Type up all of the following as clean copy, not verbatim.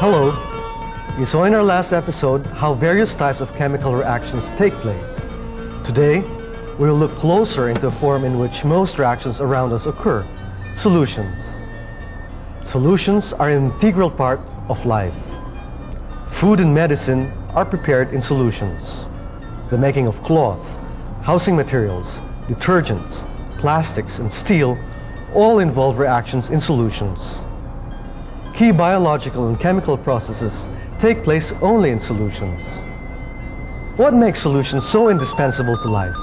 Hello. You saw in our last episode how various types of chemical reactions take place. Today, we will look closer into the form in which most reactions around us occur, solutions. Solutions are an integral part of life. Food and medicine are prepared in solutions. The making of cloth, housing materials, detergents, plastics, and steel all involve reactions in solutions. Key biological and chemical processes take place only in solutions. What makes solutions so indispensable to life?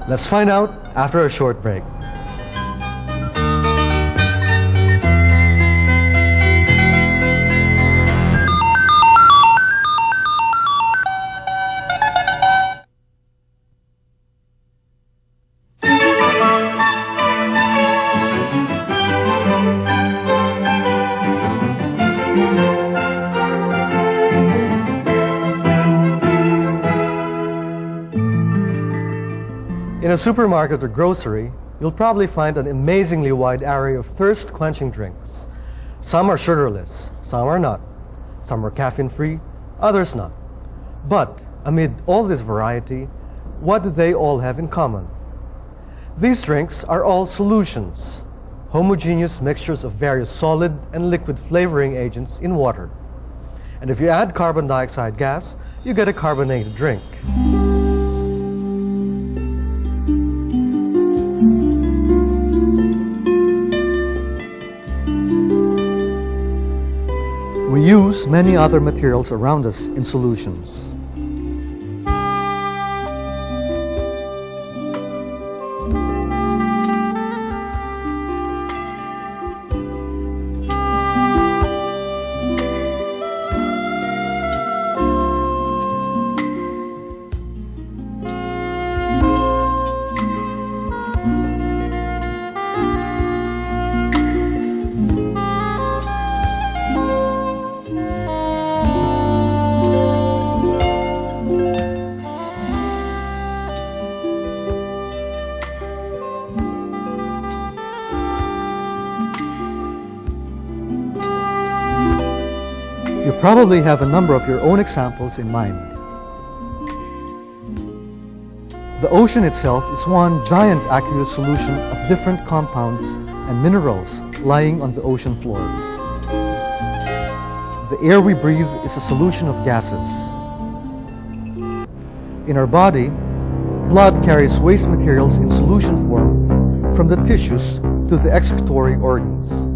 Let's find out after a short break. In a supermarket or grocery, you'll probably find an amazingly wide array of thirst-quenching drinks. Some are sugarless, some are not. Some are caffeine-free, others not. But amid all this variety, what do they all have in common? These drinks are all solutions, homogeneous mixtures of various solid and liquid flavoring agents in water. And if you add carbon dioxide gas, you get a carbonated drink. We use many other materials around us in solutions. You probably have a number of your own examples in mind. The ocean itself is one giant aqueous solution of different compounds and minerals lying on the ocean floor. The air we breathe is a solution of gases. In our body, blood carries waste materials in solution form from the tissues to the excretory organs.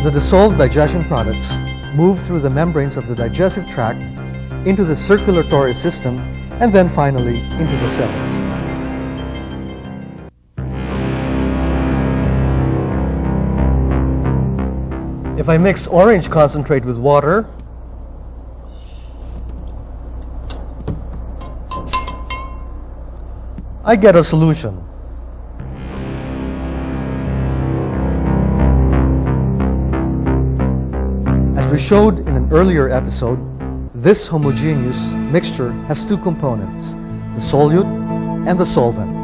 The dissolved digestion products move through the membranes of the digestive tract into the circulatory system and then finally into the cells. If I mix orange concentrate with water, I get a solution. As we showed in an earlier episode, this homogeneous mixture has two components, the solute and the solvent.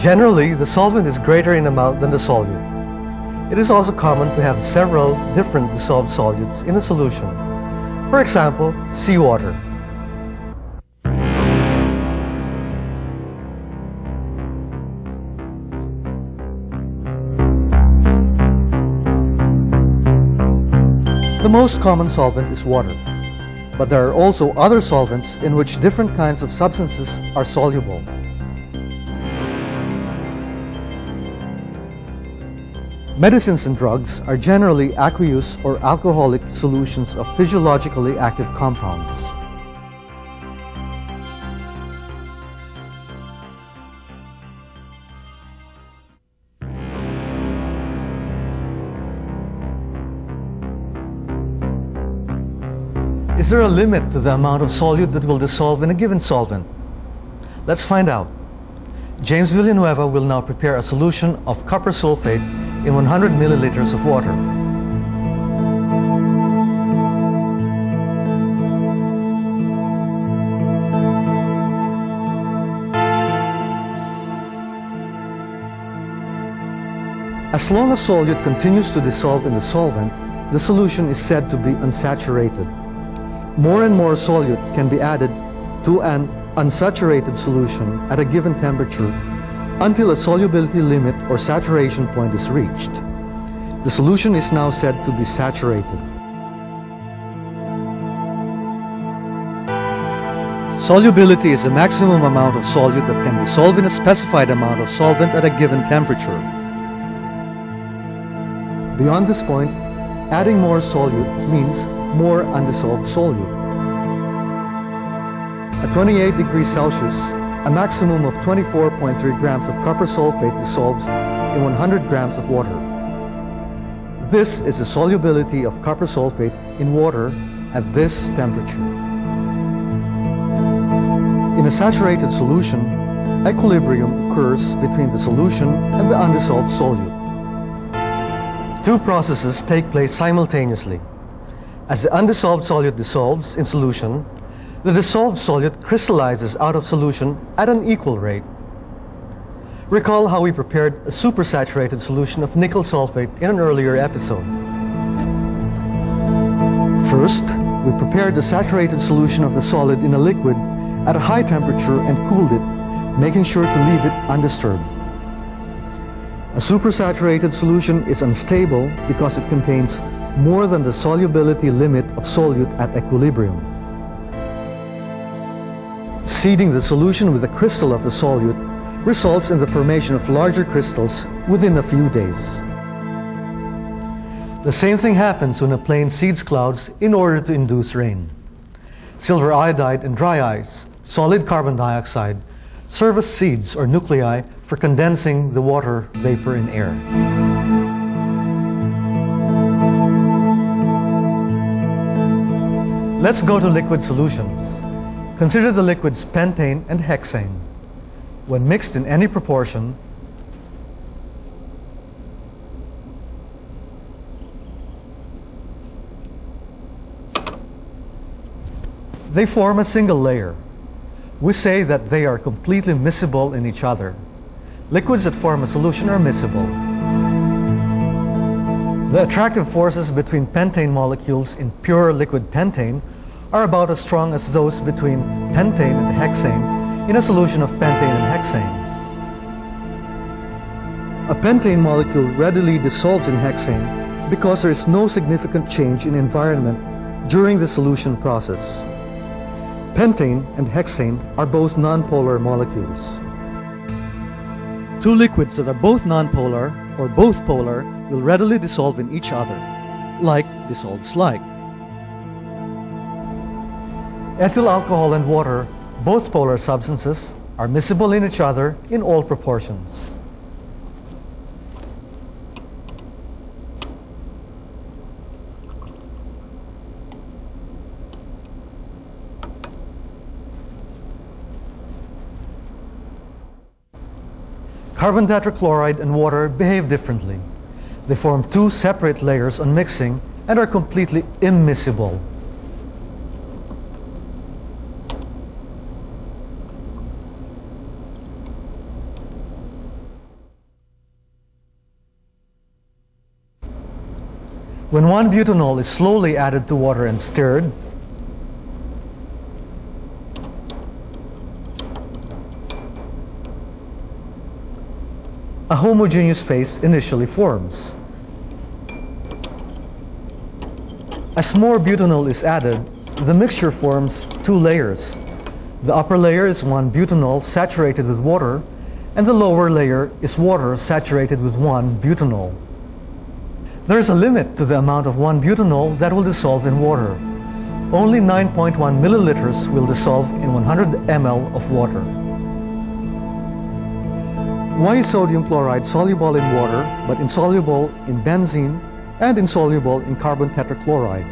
Generally, the solvent is greater in amount than the solute. It is also common to have several different dissolved solutes in a solution. For example, seawater. The most common solvent is water, but there are also other solvents in which different kinds of substances are soluble. Medicines and drugs are generally aqueous or alcoholic solutions of physiologically active compounds. Is there a limit to the amount of solute that will dissolve in a given solvent? Let's find out. James Villanueva will now prepare a solution of copper sulfate in 100 milliliters of water. As long as solute continues to dissolve in the solvent, the solution is said to be unsaturated. More and more solute can be added to an unsaturated solution at a given temperature until a solubility limit or saturation point is reached. The solution is now said to be saturated. Solubility is the maximum amount of solute that can dissolve in a specified amount of solvent at a given temperature. Beyond this point, adding more solute means more undissolved solute. At 28 degrees Celsius, a maximum of 24.3 grams of copper sulfate dissolves in 100 grams of water. This is the solubility of copper sulfate in water at this temperature. In a saturated solution, equilibrium occurs between the solution and the undissolved solute. Two processes take place simultaneously. As the undissolved solute dissolves in solution, the dissolved solute crystallizes out of solution at an equal rate. Recall how we prepared a supersaturated solution of nickel sulfate in an earlier episode. First, we prepared the saturated solution of the solid in a liquid at a high temperature and cooled it, making sure to leave it undisturbed. A supersaturated solution is unstable because it contains more than the solubility limit of solute at equilibrium. Seeding the solution with a crystal of the solute results in the formation of larger crystals within a few days. The same thing happens when a plane seeds clouds in order to induce rain. Silver iodide and dry ice, solid carbon dioxide, serve as seeds or nuclei for condensing the water vapor in air. Let's go to liquid solutions. Consider the liquids pentane and hexane. When mixed in any proportion, they form a single layer. We say that they are completely miscible in each other. Liquids that form a solution are miscible. The attractive forces between pentane molecules in pure liquid pentane are about as strong as those between pentane and hexane in a solution of pentane and hexane. A pentane molecule readily dissolves in hexane because there is no significant change in environment during the solution process. Pentane and hexane are both nonpolar molecules. Two liquids that are both nonpolar or both polar will readily dissolve in each other, like dissolves like. Ethyl alcohol and water, both polar substances, are miscible in each other in all proportions. Carbon tetrachloride and water behave differently. They form two separate layers on mixing and are completely immiscible. When 1-butanol is slowly added to water and stirred, a homogeneous phase initially forms. As more butanol is added, the mixture forms two layers. The upper layer is 1-butanol saturated with water, and the lower layer is water saturated with 1-butanol. There is a limit to the amount of 1-butanol that will dissolve in water. Only 9.1 milliliters will dissolve in 100 ml of water. Why is sodium chloride soluble in water but insoluble in benzene and insoluble in carbon tetrachloride?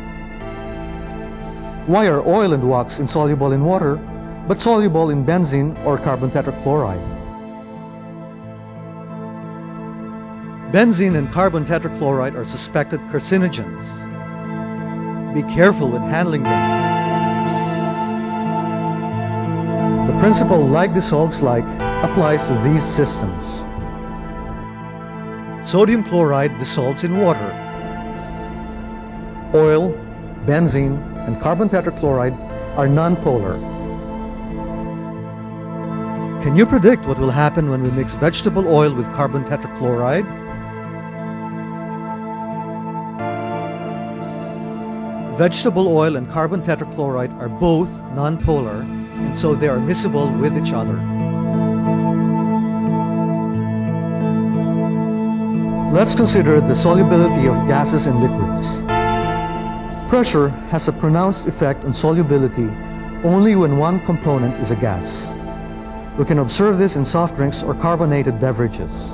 Why are oil and wax insoluble in water but soluble in benzene or carbon tetrachloride? Benzene and carbon tetrachloride are suspected carcinogens. Be careful when handling them. The principle like dissolves like applies to these systems. Sodium chloride dissolves in water. Oil, benzene, and carbon tetrachloride are nonpolar. Can you predict what will happen when we mix vegetable oil with carbon tetrachloride? Vegetable oil and carbon tetrachloride are both nonpolar, and so they are miscible with each other. Let's consider the solubility of gases and liquids. Pressure has a pronounced effect on solubility only when one component is a gas. We can observe this in soft drinks or carbonated beverages.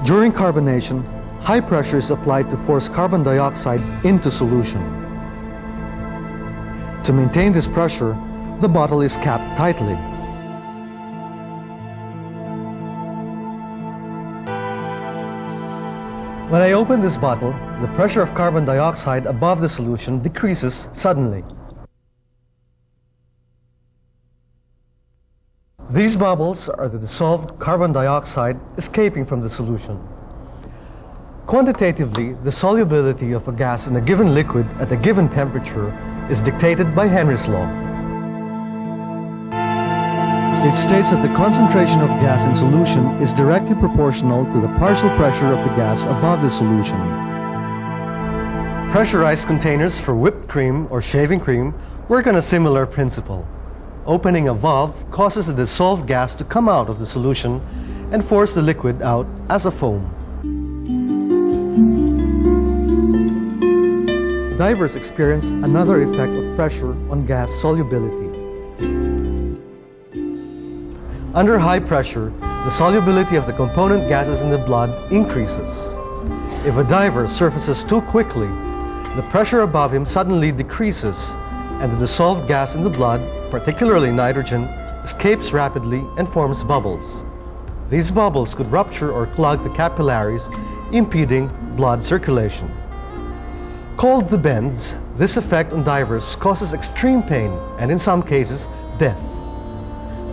During carbonation, high pressure is applied to force carbon dioxide into solution. To maintain this pressure, the bottle is capped tightly. When I open this bottle, the pressure of carbon dioxide above the solution decreases suddenly. These bubbles are the dissolved carbon dioxide escaping from the solution. Quantitatively, the solubility of a gas in a given liquid at a given temperature is dictated by Henry's law. It states that the concentration of gas in solution is directly proportional to the partial pressure of the gas above the solution. Pressurized containers for whipped cream or shaving cream work on a similar principle. Opening a valve causes the dissolved gas to come out of the solution and force the liquid out as a foam. Divers experience another effect of pressure on gas solubility. Under high pressure, the solubility of the component gases in the blood increases. If a diver surfaces too quickly, the pressure above him suddenly decreases, and the dissolved gas in the blood, particularly nitrogen, escapes rapidly and forms bubbles. These bubbles could rupture or clog the capillaries, impeding blood circulation. Called the bends, this effect on divers causes extreme pain and in some cases, death.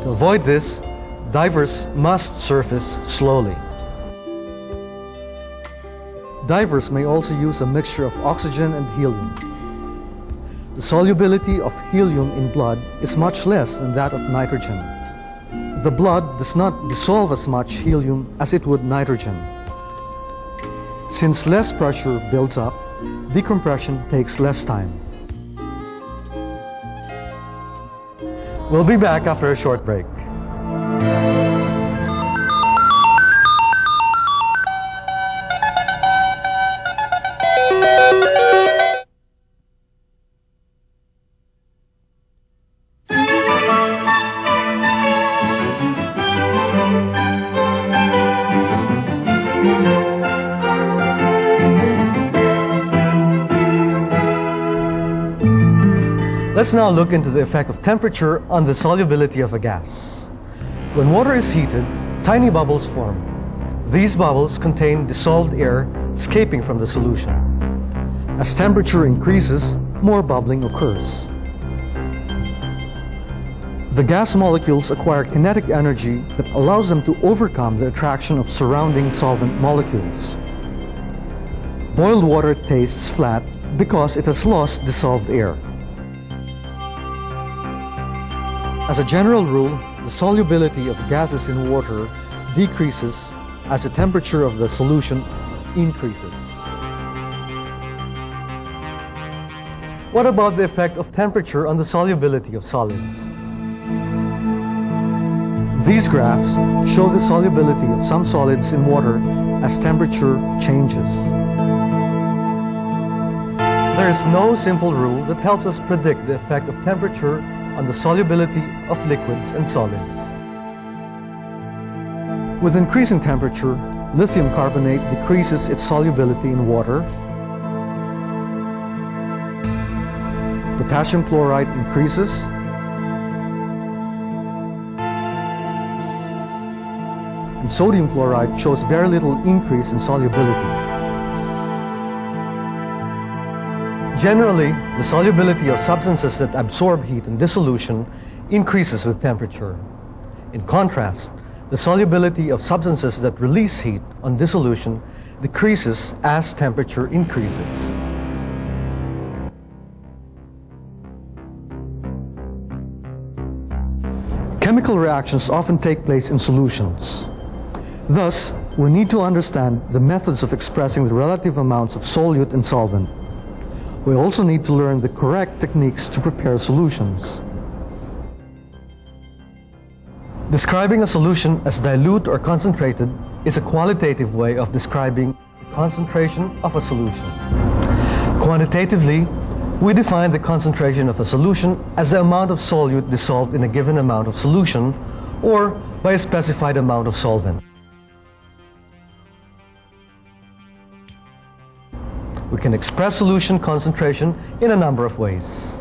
To avoid this, divers must surface slowly. Divers may also use a mixture of oxygen and helium. The solubility of helium in blood is much less than that of nitrogen. The blood does not dissolve as much helium as it would nitrogen. Since less pressure builds up, decompression takes less time. We'll be back after a short break. Let's now look into the effect of temperature on the solubility of a gas. When water is heated, tiny bubbles form. These bubbles contain dissolved air escaping from the solution. As temperature increases, more bubbling occurs. The gas molecules acquire kinetic energy that allows them to overcome the attraction of surrounding solvent molecules. Boiled water tastes flat because it has lost dissolved air. As a general rule, the solubility of gases in water decreases as the temperature of the solution increases. What about the effect of temperature on the solubility of solids? These graphs show the solubility of some solids in water as temperature changes. There is no simple rule that helps us predict the effect of temperature on the solubility of liquids and solids. With increasing temperature, lithium carbonate decreases its solubility in water. Potassium chloride increases. And sodium chloride shows very little increase in solubility. Generally, the solubility of substances that absorb heat in dissolution increases with temperature. In contrast, The solubility of substances that release heat on dissolution decreases as temperature increases. Chemical reactions often take place in solutions. Thus, we need to understand the methods of expressing the relative amounts of solute and solvent. We also need to learn the correct techniques to prepare solutions. Describing a solution as dilute or concentrated is a qualitative way of describing the concentration of a solution. Quantitatively, we define the concentration of a solution as the amount of solute dissolved in a given amount of solution, or by a specified amount of solvent. We can express solution concentration in a number of ways.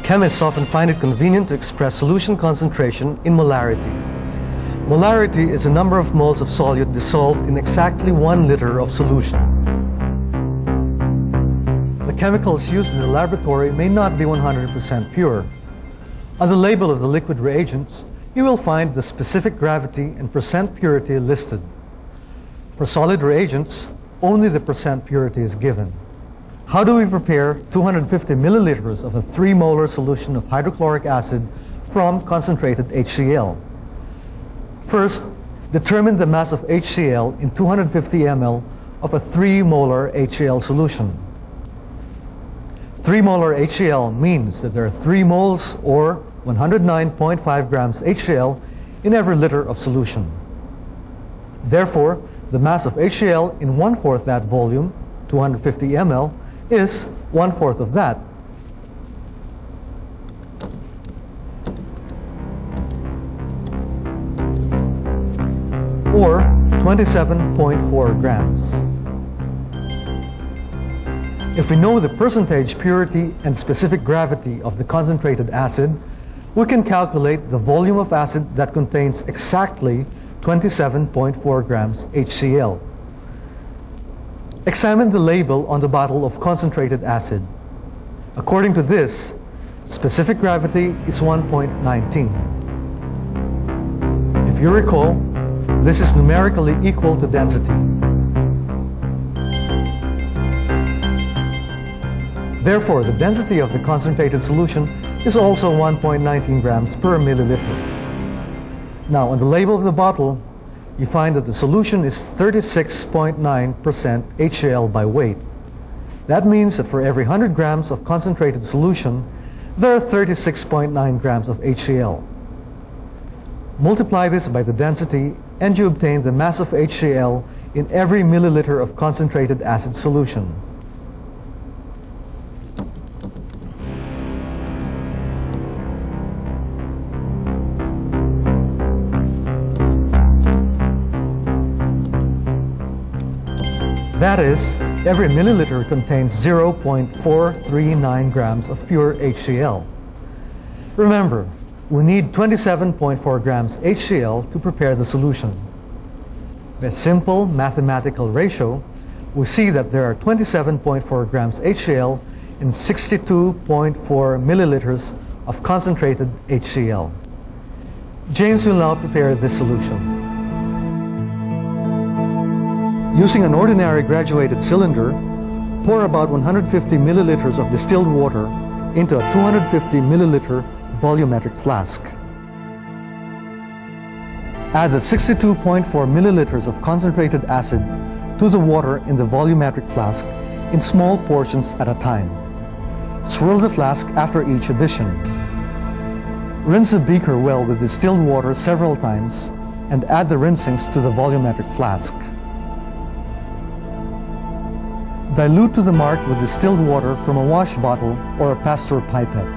Chemists often find it convenient to express solution concentration in molarity. Molarity is the number of moles of solute dissolved in exactly 1 liter of solution. The chemicals used in the laboratory may not be 100% pure. On the label of the liquid reagents, you will find the specific gravity and percent purity listed. For solid reagents, only the percent purity is given. How do we prepare 250 milliliters of a 3-molar solution of hydrochloric acid from concentrated HCl? First, determine the mass of HCl in 250 ml of a 3-molar HCl solution. 3-molar HCl means that there are 3 moles or 109.5 grams HCl in every liter of solution. Therefore, the mass of HCl in 1/4 that volume, 250 ml, is 1/4 of that. Or 27.4 grams. If we know the percentage purity and specific gravity of the concentrated acid, we can calculate the volume of acid that contains exactly 27.4 grams HCl. Examine the label on the bottle of concentrated acid. According to this, specific gravity is 1.19. If you recall, this is numerically equal to density. Therefore, the density of the concentrated solution is also 1.19 grams per milliliter. Now, on the label of the bottle, you find that the solution is 36.9% HCl by weight. That means that for every 100 grams of concentrated solution, there are 36.9 grams of HCl. Multiply this by the density and you obtain the mass of HCl in every milliliter of concentrated acid solution. That is, every milliliter contains 0.439 grams of pure HCl. Remember, we need 27.4 grams HCl to prepare the solution. By a simple mathematical ratio, we see that there are 27.4 grams HCl in 62.4 milliliters of concentrated HCl. James will now prepare this solution. Using an ordinary graduated cylinder, pour about 150 milliliters of distilled water into a 250 milliliter volumetric flask. Add the 62.4 milliliters of concentrated acid to the water in the volumetric flask in small portions at a time. Swirl the flask after each addition. Rinse the beaker well with distilled water several times and add the rinsings to the volumetric flask. Dilute to the mark with distilled water from a wash bottle or a Pasteur pipette.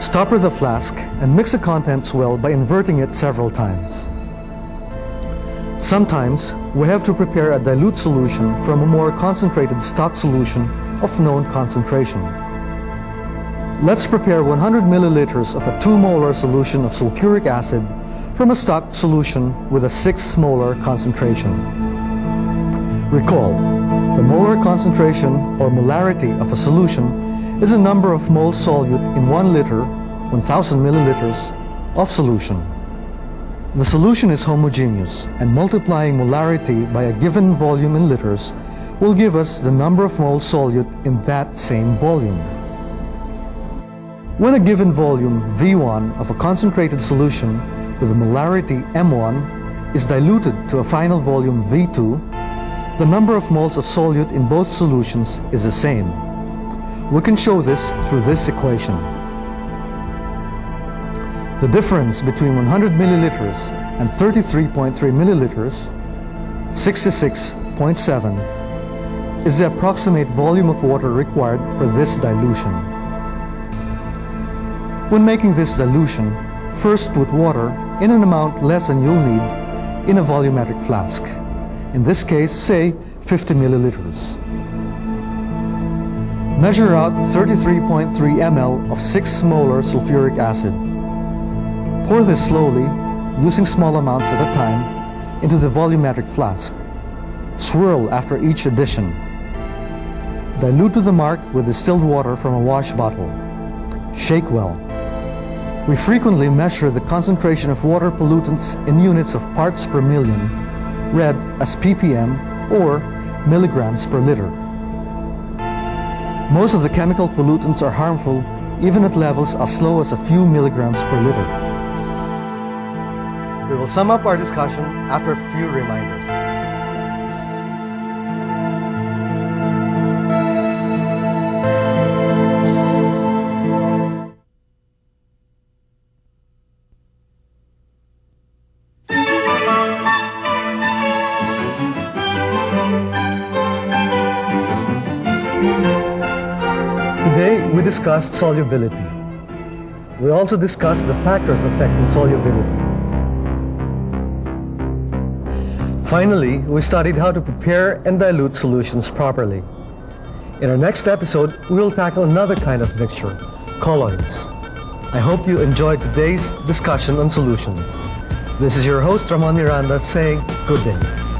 Stopper the flask and mix the contents well by inverting it several times. Sometimes we have to prepare a dilute solution from a more concentrated stock solution of known concentration. Let's prepare 100 milliliters of a 2 molar solution of sulfuric acid from a stock solution with a 6 molar concentration. Recall, the molar concentration or molarity of a solution is the number of moles solute in 1 liter, 1000 milliliters of solution. The solution is homogeneous, and multiplying molarity by a given volume in liters will give us the number of moles solute in that same volume. When a given volume V1 of a concentrated solution with a molarity M1 is diluted to a final volume V2, the number of moles of solute in both solutions is the same. We can show this through this equation. The difference between 100 milliliters and 33.3 milliliters, 66.7, is the approximate volume of water required for this dilution. When making this dilution, first put water in an amount less than you'll need in a volumetric flask. In this case, say 50 milliliters. Measure out 33.3 ml of 6 molar sulfuric acid. Pour this slowly, using small amounts at a time, into the volumetric flask. Swirl after each addition. Dilute to the mark with distilled water from a wash bottle. Shake well. We frequently measure the concentration of water pollutants in units of parts per million, read as ppm or milligrams per liter. Most of the chemical pollutants are harmful even at levels as low as a few milligrams per liter. We will sum up our discussion after a few reminders. Today, we discussed solubility. We also discussed the factors affecting solubility. Finally, we studied how to prepare and dilute solutions properly. In our next episode, we will tackle another kind of mixture, colloids. I hope you enjoyed today's discussion on solutions. This is your host, Ramon Miranda, saying good day.